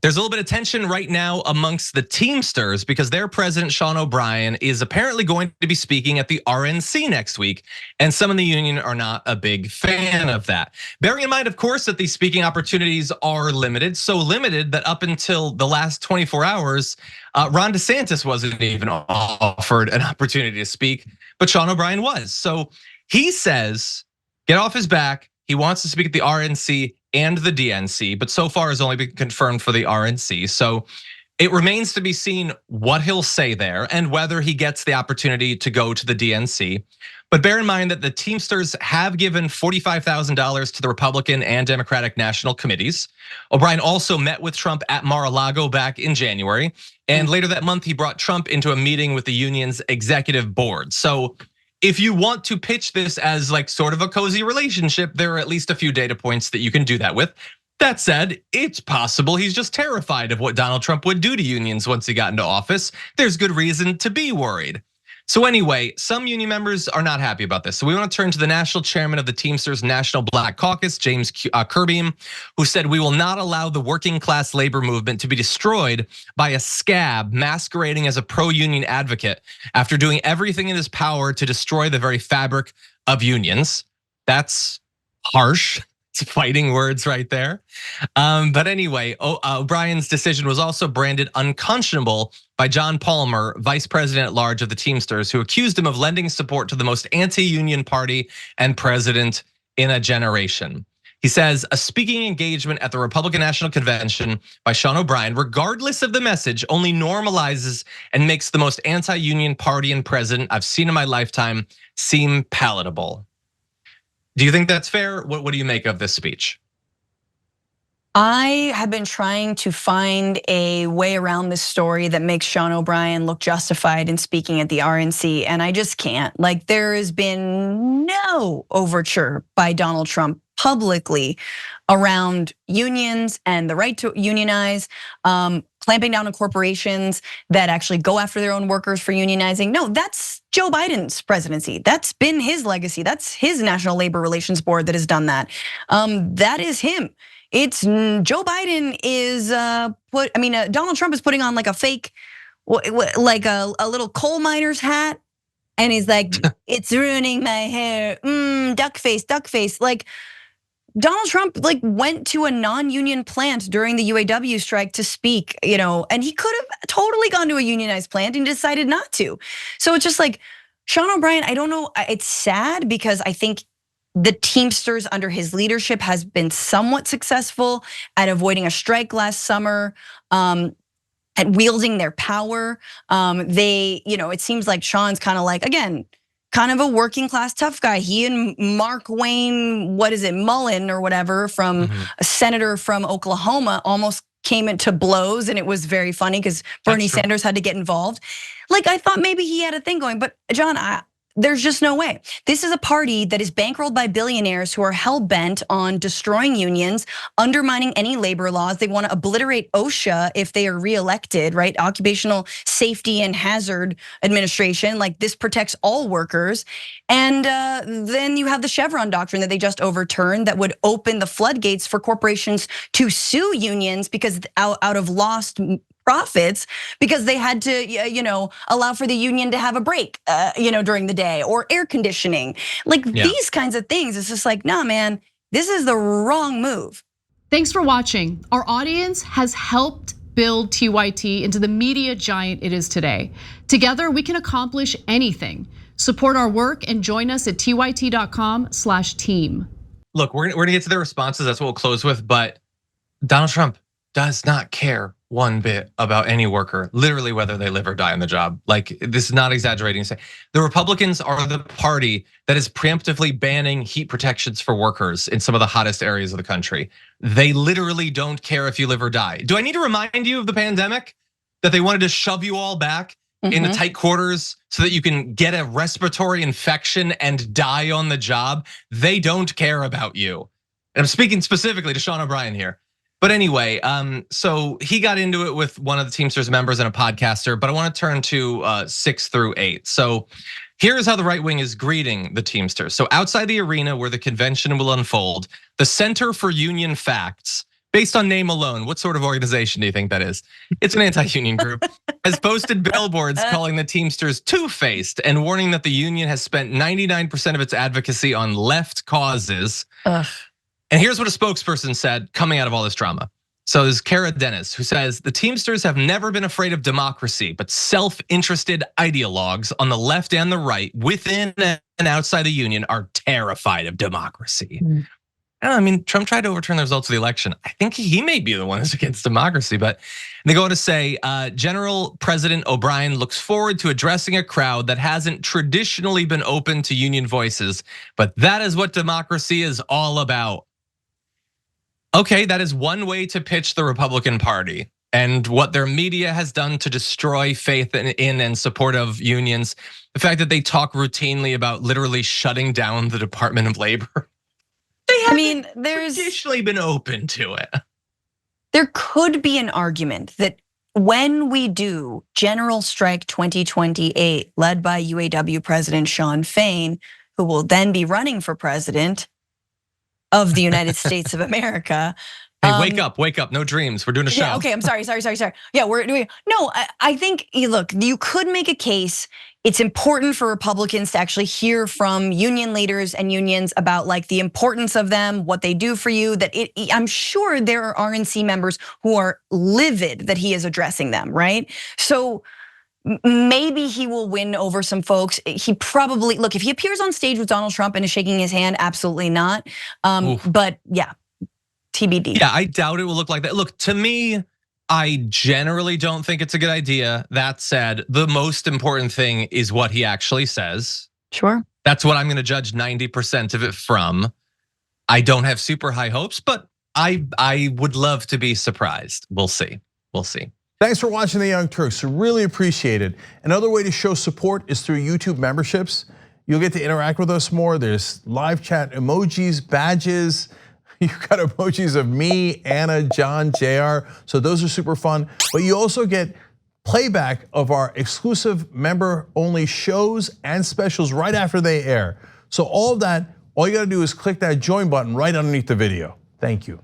There's a little bit of tension right now amongst the Teamsters because their president, Sean O'Brien, is apparently going to be speaking at the RNC next week. And some in the union are not a big fan of that. Bearing in mind, of course, that these speaking opportunities are limited, so limited that up until the last 24 hours, Ron DeSantis wasn't even offered an opportunity to speak, but Sean O'Brien was. So he says, get off his back. He wants to speak at the RNC and the DNC, but so far has only been confirmed for the RNC. So it remains to be seen what he'll say there and whether he gets the opportunity to go to the DNC. But bear in mind that the Teamsters have given $45,000 to the Republican and Democratic national committees. O'Brien also met with Trump at Mar-a-Lago back in January. And later that month, he brought Trump into a meeting with the union's executive board. So if you want to pitch this as like sort of a cozy relationship, there are at least a few data points that you can do that with. That said, it's possible he's just terrified of what Donald Trump would do to unions once he got into office. There's good reason to be worried. So anyway, some union members are not happy about this. So we want to turn to the national chairman of the Teamsters National Black Caucus, James Kirby, who said, we will not allow the working class labor movement to be destroyed by a scab masquerading as a pro-union advocate after doing everything in his power to destroy the very fabric of unions. That's harsh. It's fighting words right there. But anyway, O'Brien's decision was also branded unconscionable by John Palmer, vice president at large of the Teamsters, who accused him of lending support to the most anti-union party and president in a generation. He says a speaking engagement at the Republican National Convention by Sean O'Brien, regardless of the message, only normalizes and makes the most anti-union party and president I've seen in my lifetime seem palatable. Do you think that's fair? What do you make of this speech? I have been trying to find a way around this story that makes Sean O'Brien look justified in speaking at the RNC, and I just can't. Like, there has been no overture by Donald Trump publicly around unions and the right to unionize, clamping down on corporations that actually go after their own workers for unionizing. No, that's Joe Biden's presidency. That's been his legacy. That's his National Labor Relations Board that has done that. That is him. It's Joe Biden is Donald Trump is putting on like a fake, like a little coal miner's hat, and he's like, it's ruining my hair. Duck face, duck face. Like, Donald Trump like went to a non-union plant during the UAW strike to speak, and he could have totally gone to a unionized plant and decided not to. So it's just like Sean O'Brien, I don't know, it's sad because I think the Teamsters under his leadership has been somewhat successful at avoiding a strike last summer, at wielding their power. It seems like Sean's kind of like, again, kind of a working class tough guy. He and Mark Wayne, Mullen or whatever, from a senator from Oklahoma, almost came into blows, and it was very funny because Bernie Sanders had to get involved. Like, I thought maybe he had a thing going, but John, there's just no way. This is a party that is bankrolled by billionaires who are hell-bent on destroying unions, undermining any labor laws. They want to obliterate OSHA if they are reelected, right? Occupational Safety and Hazard Administration. Like, this protects all workers. And then you have the Chevron doctrine that they just overturned that would open the floodgates for corporations to sue unions because out of lost profits, because they had to, allow for the union to have a break, during the day, or air conditioning. Like, these kinds of things. It's just like, nah, man, this is the wrong move. Thanks for watching. Our audience has helped build TYT into the media giant it is today. Together, we can accomplish anything. Support our work and join us at tyt.com/team. Look, we're gonna get to their responses. That's what we'll close with. But Donald Trump does not care one bit about any worker, literally whether they live or die on the job. Like, this is not exaggerating to say. The Republicans are the party that is preemptively banning heat protections for workers in some of the hottest areas of the country. They literally don't care if you live or die. Do I need to remind you of the pandemic? That they wanted to shove you all back in the tight quarters so that you can get a respiratory infection and die on the job? They don't care about you. And I'm speaking specifically to Sean O'Brien here. But anyway, so he got into it with one of the Teamsters members and a podcaster, but I want to turn to 6 through 8. So here's how the right wing is greeting the Teamsters. So outside the arena where the convention will unfold, the Center for Union Facts Based on name alone, what sort of organization do you think that is? It's an anti-union group. Has posted billboards calling the Teamsters two-faced and warning that the union has spent 99% of its advocacy on left causes. Ugh. And here's what a spokesperson said coming out of all this drama. So there's Kara Dennis, who says the Teamsters have never been afraid of democracy, but self-interested ideologues on the left and the right, within and outside the union, are terrified of democracy. I mean, Trump tried to overturn the results of the election. I think he may be the one who's against democracy, but they go on to say, General President O'Brien looks forward to addressing a crowd that hasn't traditionally been open to union voices, but that is what democracy is all about. Okay, that is one way to pitch the Republican Party and what their media has done to destroy faith in and support of unions. The fact that they talk routinely about literally shutting down the Department of Labor. I mean, there's traditionally been open to it. There could be an argument that when we do General Strike 2028, led by UAW President Shan Fain, who will then be running for president of the United States of America. Hey, wake up, no dreams. We're doing a show. Yeah, okay, I'm sorry. Yeah, we're doing, no, I think, look, you could make a case. It's important for Republicans to actually hear from union leaders and unions about like the importance of them, what they do for you, I'm sure there are RNC members who are livid that he is addressing them, right? So maybe he will win over some folks. He probably, look, if he appears on stage with Donald Trump and is shaking his hand, absolutely not. But yeah, TBD. Yeah, I doubt it will look like that. Look, to me, I generally don't think it's a good idea. That said, the most important thing is what he actually says. Sure. That's what I'm gonna judge 90% of it from. I don't have super high hopes, but I would love to be surprised. We'll see. Thanks for watching the Young Turks, really appreciate it. Another way to show support is through YouTube memberships. You'll get to interact with us more. There's live chat emojis, badges. You've got emojis of me, Anna, John, JR. So those are super fun. But you also get playback of our exclusive member-only shows and specials right after they air. So all of that, all you gotta do is click that join button right underneath the video. Thank you.